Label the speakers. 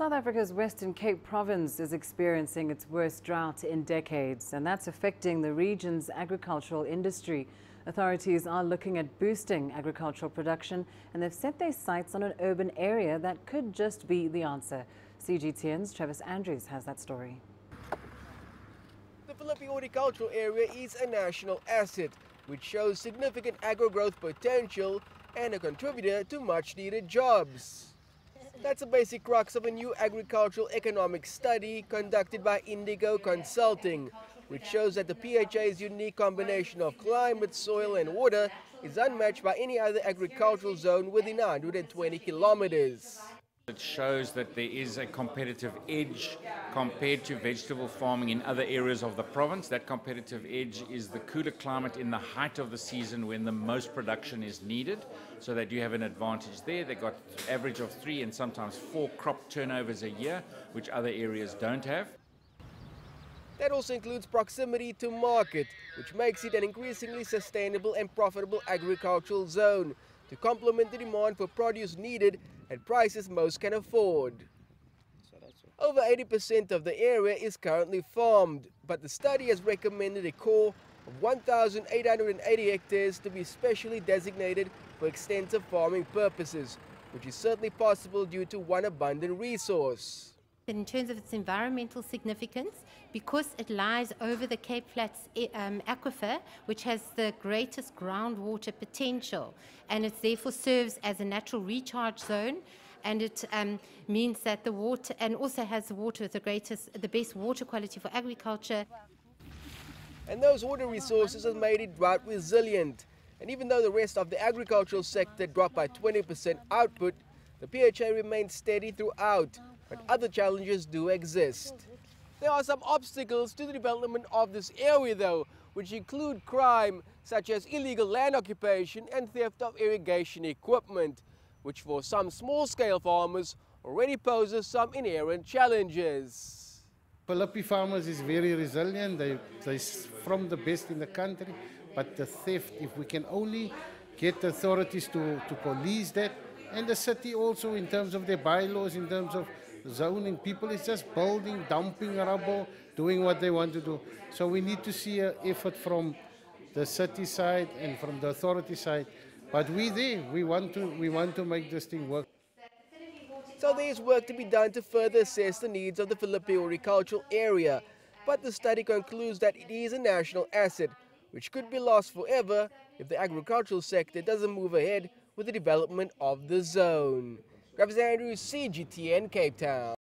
Speaker 1: South Africa's Western Cape province is experiencing its worst drought in decades, and that's affecting the region's agricultural industry. Authorities are looking at boosting agricultural production, and they've set their sights on an urban area that could just be the answer. CGTN's Travers has that story.
Speaker 2: The Phillipi Horticultural Area is a national asset, which shows significant agro-growth potential and a contributor to much-needed jobs. That's the basic crux of a new agricultural economic study conducted by Indigo Consulting, which shows that the PHA's unique combination of climate, soil and water is unmatched by any other agricultural zone within 120 kilometers.
Speaker 3: It shows that there is a competitive edge compared to vegetable farming in other areas of the province. That competitive edge is the cooler climate in the height of the season when the most production is needed, so that you have an advantage there. They've got average of 3 and sometimes 4 crop turnovers a year, which other areas don't have.
Speaker 2: That also includes proximity to market, which makes it an increasingly sustainable and profitable agricultural zone to complement the demand for produce needed at prices most can afford. Over 80% of the area is currently farmed, but the study has recommended a core of 1,880 hectares to be specially designated for extensive farming purposes, which is certainly possible due to one abundant resource.
Speaker 4: In terms of its environmental significance, because it lies over the Cape Flats aquifer, which has the greatest groundwater potential, and it therefore serves as a natural recharge zone, and it means that the water, and also has the water with the best water quality for agriculture.
Speaker 2: And those water resources have made it drought resilient. And even though the rest of the agricultural sector dropped by 20% output, the PHA remained steady throughout. But other challenges do exist. There are some obstacles to the development of this area though, which include crime such as illegal land occupation and theft of irrigation equipment, which for some small-scale farmers already poses some inherent challenges.
Speaker 5: Phillipi farmers is very resilient, they're from the best in the country, but the theft, if we can only get the authorities to police that, and the city also in terms of their bylaws, in terms of zoning, people is just building, dumping rubble, doing what they want to do. So we need to see an effort from the city side and from the authority side. But we want to make this thing work.
Speaker 2: So there is work to be done to further assess the needs of the Phillipi Horticultural Area. But the study concludes that it is a national asset, which could be lost forever if the agricultural sector doesn't move ahead with the development of the zone. Travers, CGTN, Cape Town.